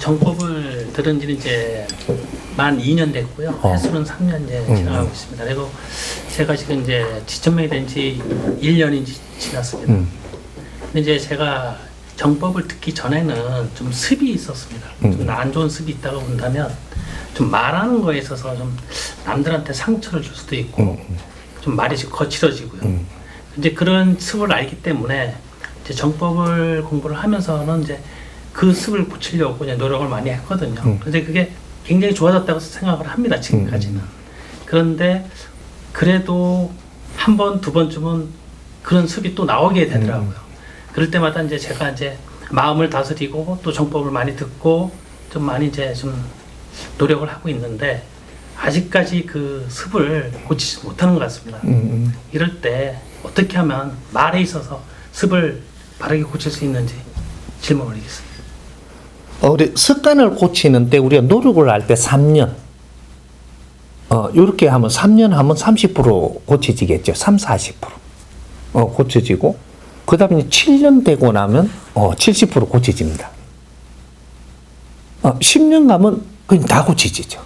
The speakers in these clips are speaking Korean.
정법을 들은 지는 이제 만 2년 됐고요. 횟수는 3년 이제 지나가고 있습니다. 그리고 제가 지금 이제 지천명이 된 지 1년이 지났습니다. 근데 이제 제가 정법을 듣기 전에는 좀 습이 있었습니다. 좀 안 좋은 습이 있다고 본다면 좀 말하는 거에 있어서 좀 남들한테 상처를 줄 수도 있고 좀 말이 좀 거칠어지고요. 이제 그런 습을 알기 때문에 이제 정법을 공부를 하면서는 이제 그 습을 고치려고 이제 노력을 많이 했거든요. 근데 그게 굉장히 좋아졌다고 생각을 합니다. 지금까지는. 그런데 그래도 한 번, 두 번쯤은 그런 습이 또 나오게 되더라고요. 그럴 때마다 이제 제가 이제 마음을 다스리고 또 정법을 많이 듣고 좀 많이 이제 좀 노력을 하고 있는데 아직까지 그 습을 고치지 못하는 것 같습니다. 이럴 때 어떻게 하면 말에 있어서 습을 바르게 고칠 수 있는지 질문을 드리겠습니다. 우리 습관을 고치는데 우리가 노력을 할 때 3년. 이렇게 하면 3년 하면 30% 고쳐지겠죠. 3, 40%. 고쳐지고, 그 다음에 7년 되고 나면 70% 고쳐집니다. 10년 가면 그냥 다 고쳐지죠.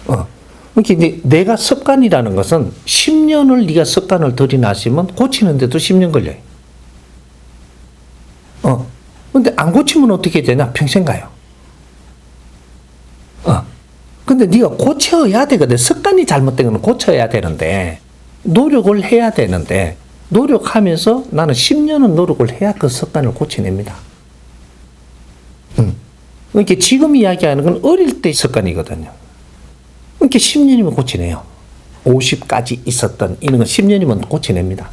그러니까 이제 내가 습관이라는 것은 10년을 네가 습관을 들이마시면 고치는데도 10년 걸려요. 근데 안 고치면 어떻게 되냐? 평생 가요. 근데 네가 고쳐야 되거든. 습관이 잘못된 건 고쳐야 되는데, 노력을 해야 되는데, 노력하면서 나는 10년은 노력을 해야 그 습관을 고쳐냅니다. 그러니까 지금 이야기하는 건 어릴 때 습관이거든요. 그러니까 10년이면 고치네요. 50까지 있었던 이런 건 10년이면 고쳐냅니다.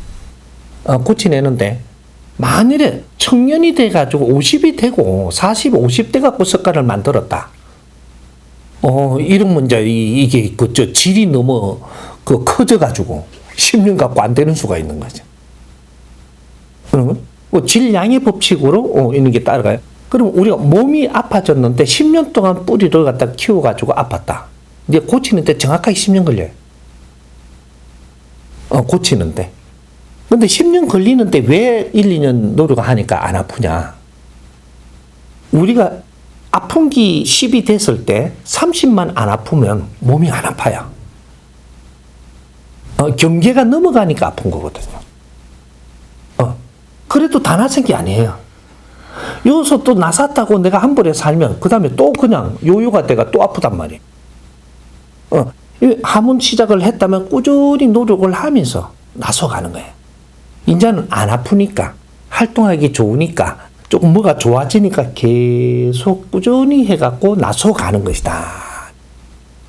고쳐내는데, 만일에 청년이 돼가지고 50이 되고 40, 50대 갖고 습관을 만들었다. 이런 문제, 이게 질이 너무 커져가지고 10년 갖고 안 되는 수가 있는 거죠. 그러면 질량의 법칙으로 있는 게 따라가요. 그럼 우리가 몸이 아파졌는데 10년 동안 뿌리를 갖다 키워가지고 아팠다. 이제 고치는데 정확하게 10년 걸려요. 고치는데. 근데 10년 걸리는데 왜 1, 2년 노력하니까 안 아프냐? 우리가 아픈 기 10이 됐을 때 30만 안 아프면 몸이 안 아파요. 경계가 넘어가니까 아픈 거거든요. 그래도 다 낫은 게 아니에요. 여기서 또 나섰다고 내가 한 번에 살면 그 다음에 또 그냥 요요가 돼가 또 아프단 말이에요. 한번 시작을 했다면 꾸준히 노력을 하면서 나서가는 거예요. 이제는 안 아프니까, 활동하기 좋으니까, 조금 뭐가 좋아지니까 계속 꾸준히 해갖고 나서가는 것이다.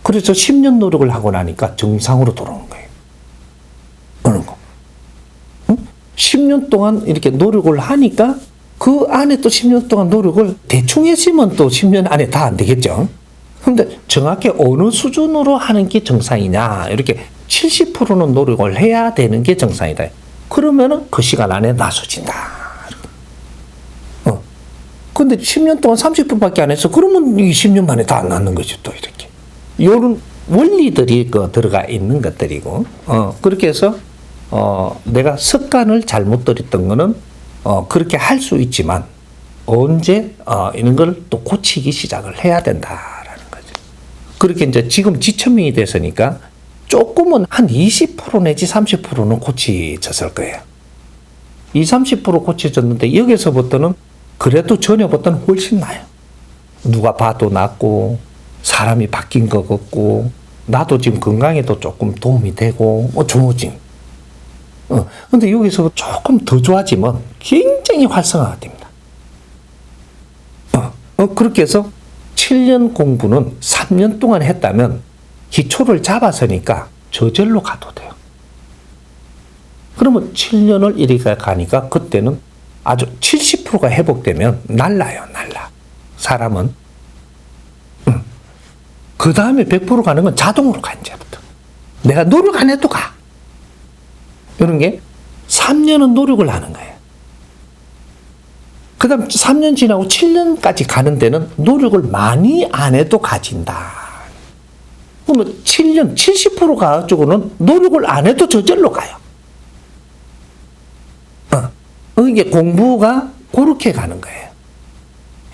그래서 10년 노력을 하고 나니까 정상으로 돌아오는 거예요. 그런 거. 10년 동안 이렇게 노력을 하니까 그 안에 또 10년 동안 노력을 대충 했으면 또 10년 안에 다 안 되겠죠. 근데 정확히 어느 수준으로 하는 게 정상이냐, 이렇게 70%는 노력을 해야 되는 게 정상이다. 그러면은 그 시간 안에 나서진다. 근데 10년 동안 30%밖에 안 했어. 그러면 20년 만에 다 안 낫는 거죠, 또 이렇게. 이런 원리들이 들어가 있는 것들이고, 그렇게 해서, 내가 습관을 잘못 들였던 거는, 그렇게 할 수 있지만, 언제, 이런 걸 또 고치기 시작을 해야 된다라는 거죠. 그렇게 이제 지금 지천명이 됐으니까, 조금은 한 20% 내지 30%는 고쳐졌을 거예요. 20, 30% 고쳐졌는데 여기서부터는 그래도 전에보다는 훨씬 나아요. 누가 봐도 낫고 사람이 바뀐 것 같고 나도 지금 건강에도 조금 도움이 되고 좋아지. 근데 여기서 조금 더 좋아지면 굉장히 활성화가 됩니다. 그렇게 해서 7년 공부는 3년 동안 했다면 기초를 잡았으니까 저절로 가도 돼요. 그러면 7년을 이렇게 가니까 그때는 아주 70%가 회복되면 날라요, 날라. 사람은. 그 다음에 100% 가는 건 자동으로 가, 이제부터. 내가 노력 안 해도 가. 이런 게 3년은 노력을 하는 거예요. 그 다음 3년 지나고 7년까지 가는 데는 노력을 많이 안 해도 가진다. 그러면 7년, 70% 가지고는 노력을 안 해도 저절로 가요. 이게 공부가 그렇게 가는 거예요.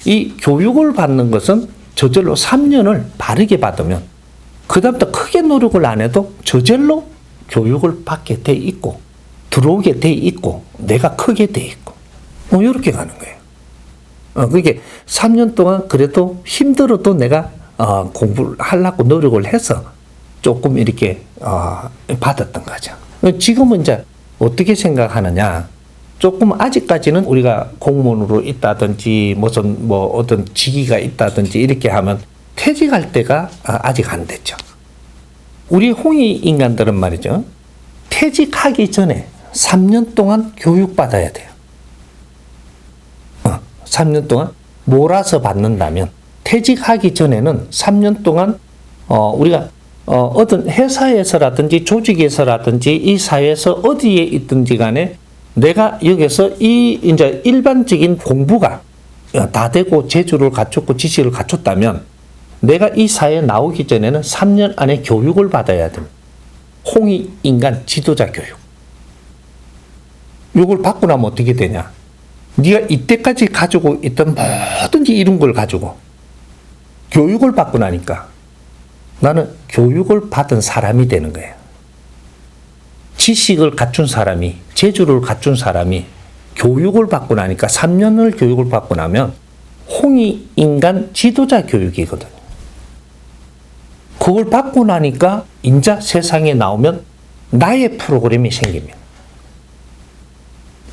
이 교육을 받는 것은 저절로 3년을 바르게 받으면 그다음부터 크게 노력을 안 해도 저절로 교육을 받게 돼 있고 들어오게 돼 있고 내가 크게 돼 있고 이렇게 가는 거예요. 그게 3년 동안 그래도 힘들어도 내가 공부를 하려고 노력을 해서 조금 이렇게 받았던 거죠. 지금은 이제 어떻게 생각하느냐? 조금 아직까지는 우리가 공무원으로 있다든지 무슨 뭐 어떤 직위가 있다든지 이렇게 하면 퇴직할 때가 아직 안 됐죠. 우리 홍이 인간들은 말이죠. 퇴직하기 전에 3년 동안 교육받아야 돼요. 3년 동안 몰아서 받는다면 퇴직하기 전에는 3년 동안 우리가 어떤 회사에서라든지 조직에서라든지 이 사회에서 어디에 있든지 간에 내가 여기서 이 이제 일반적인 공부가 다 되고 재주를 갖췄고 지식을 갖췄다면 내가 이 사회에 나오기 전에는 3년 안에 교육을 받아야 됩니다. 홍익 인간 지도자 교육. 이걸 받고 나면 어떻게 되냐? 네가 이때까지 가지고 있던 뭐든지 이런 걸 가지고 교육을 받고 나니까 나는 교육을 받은 사람이 되는 거예요. 지식을 갖춘 사람이, 재주를 갖춘 사람이 교육을 받고 나니까 3년을 교육을 받고 나면 홍익 인간 지도자 교육이거든요. 그걸 받고 나니까 인자 세상에 나오면 나의 프로그램이 생깁니다.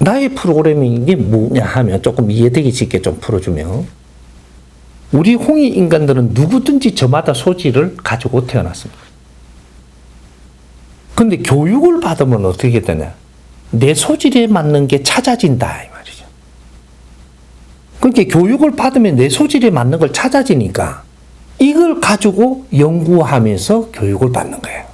나의 프로그램이 이게 뭐냐 하면 조금 이해되기 쉽게 좀 풀어주면 우리 홍익 인간들은 누구든지 저마다 소질을 가지고 태어났습니다. 근데 교육을 받으면 어떻게 되냐? 내 소질에 맞는 게 찾아진다 이 말이죠. 그러니까 교육을 받으면 내 소질에 맞는 걸 찾아지니까 이걸 가지고 연구하면서 교육을 받는 거예요.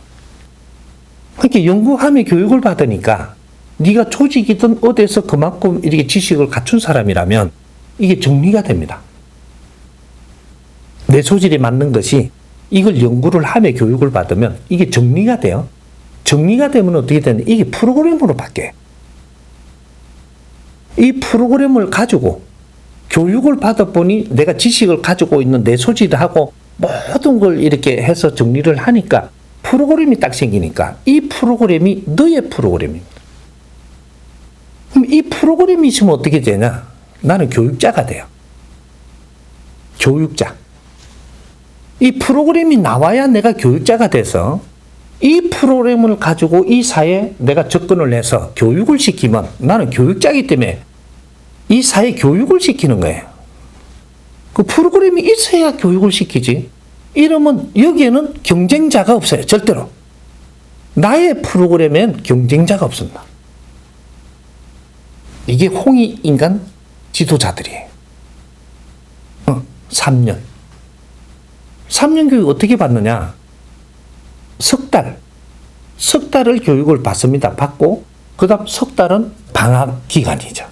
그러니까 연구하며 교육을 받으니까 네가 조직이든 어디에서 그만큼 이렇게 지식을 갖춘 사람이라면 이게 정리가 됩니다. 내 소질에 맞는 것이 이걸 연구를 하며 교육을 받으면 이게 정리가 돼요. 정리가 되면 어떻게 되냐? 이게 프로그램으로 바뀌어요. 이 프로그램을 가지고 교육을 받아보니 내가 지식을 가지고 있는 내 소질하고 모든 걸 이렇게 해서 정리를 하니까 프로그램이 딱 생기니까 이 프로그램이 너의 프로그램입니다. 그럼 이 프로그램이 있으면 어떻게 되냐? 나는 교육자가 돼요. 교육자. 이 프로그램이 나와야 내가 교육자가 돼서 이 프로그램을 가지고 이 사회에 내가 접근을 해서 교육을 시키면 나는 교육자이기 때문에 이 사회에 교육을 시키는 거예요. 그 프로그램이 있어야 교육을 시키지. 이러면 여기에는 경쟁자가 없어요. 절대로. 나의 프로그램엔 경쟁자가 없습니다. 이게 홍익 인간 지도자들이에요. 3년. 3년 교육 어떻게 받느냐? 석 달을 교육을 받습니다. 받고 그 다음 석 달은 방학 기간이죠.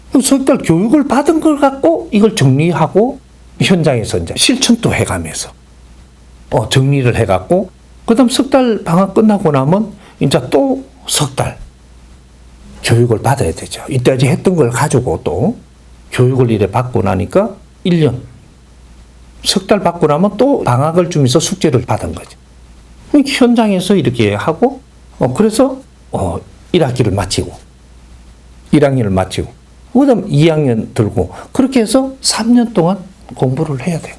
그럼 석 달 교육을 받은 걸 갖고 이걸 정리하고 현장에서 이제 실천도 해가면서 정리를 해갖고 그 다음 석 달 방학 끝나고 나면 이제 또 석 달 교육을 받아야 되죠. 이때까지 했던 걸 가지고 또 교육을 이래 받고 나니까 1년 석 달 받고 나면 또 방학을 주면서 숙제를 받은 거죠. 현장에서 이렇게 하고 그래서 1학기를 마치고 1학년을 마치고 그 다음 2학년 들고 그렇게 해서 3년 동안 공부를 해야 돼요.